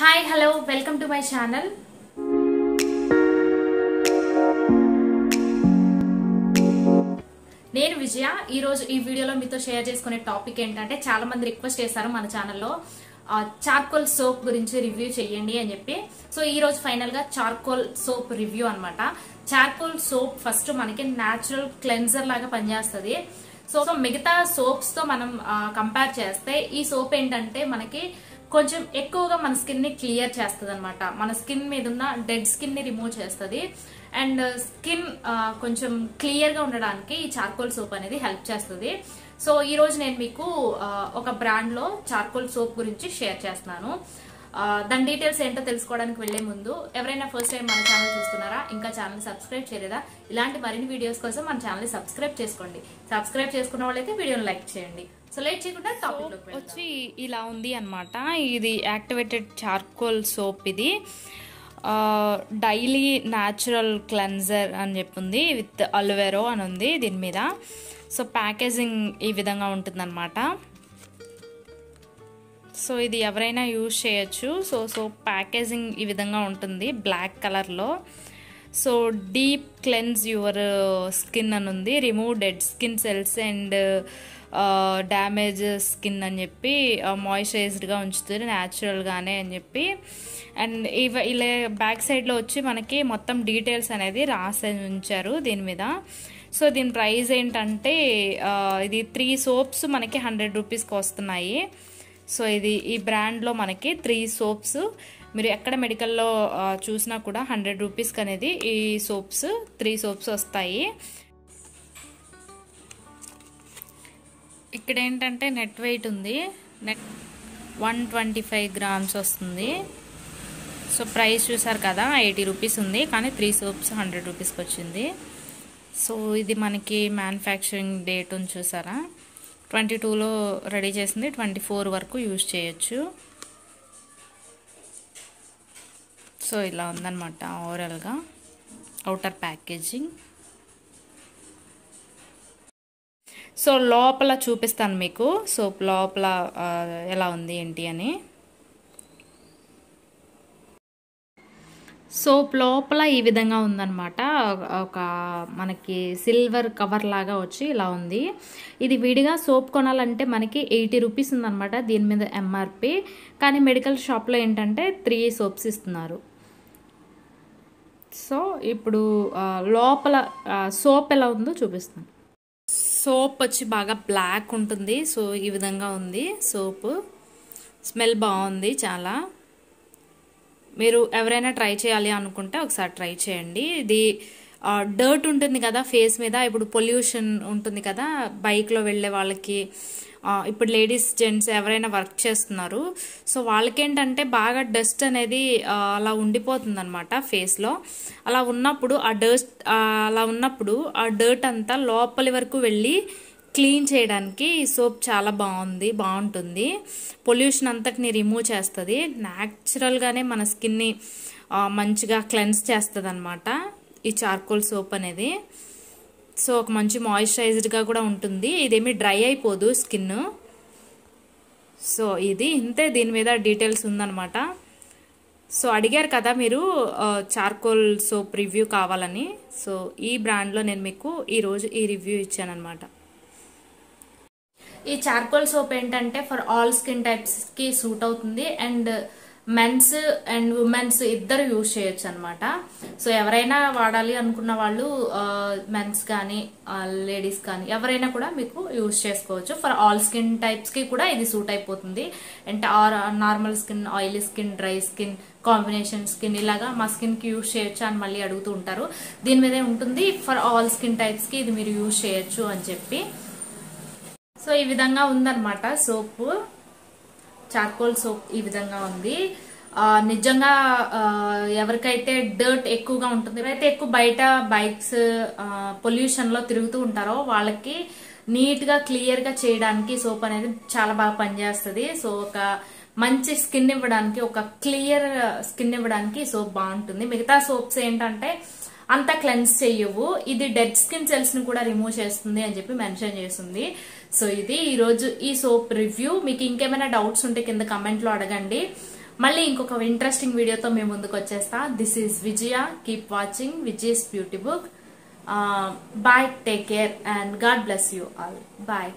Hi, hello, welcome to my channel. నేను విజయ ఈ రోజు ఈ వీడియోలో మీతో షేర్ చేసుకునే టాపిక్ ఏంటంటే చాలా మంది రిక్వెస్ట్ చేశారు మన ఛానల్లో చార్కోల్ సోప్ గురించి రివ్యూ చేయండి అని చెప్పి. సో ఈ రోజు ఫైనల్ గా చార్కోల్ సోప్ రివ్యూ అన్నమాట. చార్కోల్ సోప్ ఫస్ట్ మనకి నేచురల్ క్లెన్జర్ లాగా పనిచేస్తుంది. సో మిగతా సోప్స్ తో మనం కంపేర్ చేస్తే ఈ సోప్ ఏంటంటే మనకి కొంచెం ఎక్కువగా మన స్కిన్ ని క్లియర్ చేస్తుంది అనమాట. మన స్కిన్ మీద ఉన్న డెడ్ స్కిన్ ని రిమూవ్ చేస్తుంది అండ్ స్కిన్ కొంచెం క్లియర్ గా ఉండడానికి ఈ చార్కోల్ సోప్ అనేది హెల్ప్ చేస్తుంది. సో ఈ రోజు నేను మీకు ఒక బ్రాండ్ లో చార్కోల్ సోప్ గురించి షేర్ చేస్తున్నాను. దాని డీటెయిల్స్ ఏంటో తెలుసుకోవడానికి వెళ్లే ముందు ఎవరైనా ఫస్ట్ టైం మన ఛానల్ చూస్తున్నారా, ఇంకా ఛానల్ సబ్స్క్రైబ్ చేయలేదా, ఇలాంటి మరిన్ని వీడియోస్ కోసం మన ఛానల్ సబ్స్క్రైబ్ చేసుకోండి. సబ్స్క్రైబ్ చేసుకున్న వాళ్ళైతే వీడియోని లైక్ చేయండి. సో లేట్ చేయకుండా టాపిక్ లోకి వచ్చి ఇలా ఉంది అన్నమాట. ఇది యాక్టివేటెడ్ చార్కోల్ సోప్. ఇది డైలీ న్యాచురల్ క్లెన్జర్ అని చెప్పింది విత్ అలోవెరా అని ఉంది దీని మీద. సో ప్యాకేజింగ్ ఈ విధంగా ఉంటుందన్నమాట. సో ఇది ఎవరైనా యూజ్ చేయొచ్చు. సో ప్యాకేజింగ్ ఈ విధంగా ఉంటుంది బ్లాక్ కలర్లో. So deep cleanse your skin అని ఉంది, remove dead skin cells and damage skin అని చెప్పి, మాయిశ్చరైజ్డ్గా ఉంచుతుంది న్యాచురల్గానే అని చెప్పి. అండ్ ఇలా బ్యాక్ సైడ్లో వచ్చి మనకి మొత్తం డీటెయిల్స్ అనేది రాసి ఉంచారు దీని మీద. సో దీని ప్రైస్ ఏంటంటే ఇది 3 సోప్స్ మనకి 100 రూపీస్కి వస్తున్నాయి. సో ఇది ఈ బ్రాండ్లో మనకి 3 సోప్స్ మీరు ఎక్కడ మెడికల్లో చూసినా కూడా 100 రూపీస్కి అనేది ఈ సోప్స్ 3 సోప్స్ వస్తాయి. ఇక్కడ ఏంటంటే నెట్ వెయిట్ ఉంది, నెట్ 125 గ్రామ్స్ వస్తుంది. సో ప్రైస్ చూసారు కదా 80 రూపీస్ ఉంది, కానీ 3 సోప్స్ 100 రూపీస్కి వచ్చింది. సో ఇది మనకి మ్యానుఫ్యాక్చరింగ్ డేట్ ఉంది చూసారా, 22లో రెడీ చేసింది, 24 వరకు యూజ్ చేయొచ్చు. సో ఇలా ఉందన్నమాట ఓవరాల్గా అవుటర్ ప్యాకేజింగ్. సో లోపల చూపిస్తాను మీకు సోప్ లోపల ఎలా ఉంది ఏంటి అని. సోప్ లోపల ఈ విధంగా ఉందన్నమాట. ఒక మనకి సిల్వర్ కవర్ లాగా వచ్చి ఇలా ఉంది. ఇది విడిగా సోప్ కొనాలంటే మనకి 80 రూపీస్ ఉందన్నమాట దీని మీద ఎంఆర్పి. కానీ మెడికల్ షాప్లో ఏంటంటే 3 సోప్స్ ఇస్తున్నారు. సో ఇప్పుడు లోపల సోప్ ఎలా ఉందో చూపిస్తాను. సోప్ వచ్చి బాగా బ్లాక్ ఉంటుంది. సో ఈ విధంగా ఉంది సోప్. స్మెల్ బాగుంది చాలా. మీరు ఎవరైనా ట్రై చేయాలి అనుకుంటే ఒకసారి ట్రై చేయండి. ఇది డర్ట్ ఉంటుంది కదా ఫేస్ మీద, ఇప్పుడు పొల్యూషన్ ఉంటుంది కదా బైక్లో వెళ్ళే వాళ్ళకి, ఇప్పుడు లేడీస్ జెంట్స్ ఎవరైనా వర్క్ చేస్తున్నారు. సో వాళ్ళకేంటంటే బాగా డస్ట్ అనేది అలా ఉండిపోతుంది అనమాట ఫేస్లో. అలా ఉన్నప్పుడు ఆ డర్ట్ అంతా లోపలి వరకు వెళ్ళి క్లీన్ చేయడానికి ఈ సోప్ చాలా బాగుంటుంది. పొల్యూషన్ అంతటిని రిమూవ్ చేస్తుంది. న్యాచురల్గానే మన స్కిన్ని మంచిగా క్లెన్స్ చేస్తుంది అనమాట ఈ చార్కోల్ సోప్ అనేది. సో ఒక మంచి మాయిశ్చరైజ్డ్గా కూడా ఉంటుంది. ఇదేమి డ్రై అయిపోదు స్కిన్. సో ఇది ఇంతే, దీని మీద డీటెయిల్స్ ఉందన్నమాట. సో అడిగారు కదా మీరు చార్కోల్ సోప్ రివ్యూ కావాలని. సో ఈ బ్రాండ్లో నేను మీకు ఈరోజు ఈ రివ్యూ ఇచ్చానమాట. ఈ చార్కోల్ సోప్ ఏంటంటే ఫర్ ఆల్ స్కిన్ టైప్స్కి సూట్ అవుతుంది అండ్ మెన్స్ అండ్ ఉమెన్స్ ఇద్దరు యూజ్ చేయొచ్చు అనమాట. సో ఎవరైనా వాడాలి అనుకున్న వాళ్ళు మెన్స్ కానీ లేడీస్ కానీ ఎవరైనా కూడా మీకు యూజ్ చేసుకోవచ్చు. ఫర్ ఆల్ స్కిన్ టైప్స్కి కూడా ఇది సూట్ అయిపోతుంది. అంటే normal skin, oily skin, dry skin, combination skin, ఇలాగా మా స్కిన్కి యూజ్ చేయొచ్చు అని మళ్ళీ అడుగుతూ ఉంటారు. దీని మీదే ఉంటుంది ఫర్ ఆల్ స్కిన్ టైప్స్కి ఇది మీరు యూజ్ చేయొచ్చు అని చెప్పి. సో ఈ విధంగా ఉందన్నమాట సోప్. చార్కోల్ సోప్ ఈ విధంగా ఉంది. నిజంగా ఎవరికైతే డర్ట్ ఎక్కువగా ఉంటుంది, ఎవరైతే ఎక్కువ బయట బైక్స్ పొల్యూషన్ లో తిరుగుతూ ఉంటారో వాళ్ళకి నీట్ గా క్లియర్ గా చేయడానికి సోప్ అనేది చాలా బాగా పనిచేస్తుంది. సో ఒక మంచి స్కిన్ ఇవ్వడానికి, ఒక క్లియర్ స్కిన్ ఇవ్వడానికి సోప్ బాగుంటుంది. మిగతా సోప్స్ ఏంటంటే అంత క్లెన్స్ చెయ్యవు. ఇది డెడ్ స్కిన్ సెల్స్ ని కూడా రిమూవ్ చేస్తుంది అని చెప్పి మెన్షన్ చేస్తుంది. సో ఇది ఈ రోజు ఈ సోప్ రివ్యూ. మీకు ఇంకేమైనా డౌట్స్ ఉంటే కింద కమెంట్ లో అడగండి. మళ్ళీ ఇంకొక ఇంట్రెస్టింగ్ వీడియోతో మేము ముందుకు వచ్చేస్తా. This is Vijaya. Keep watching Vijayan beauty book. Bye, take care, and God bless you all. Bye.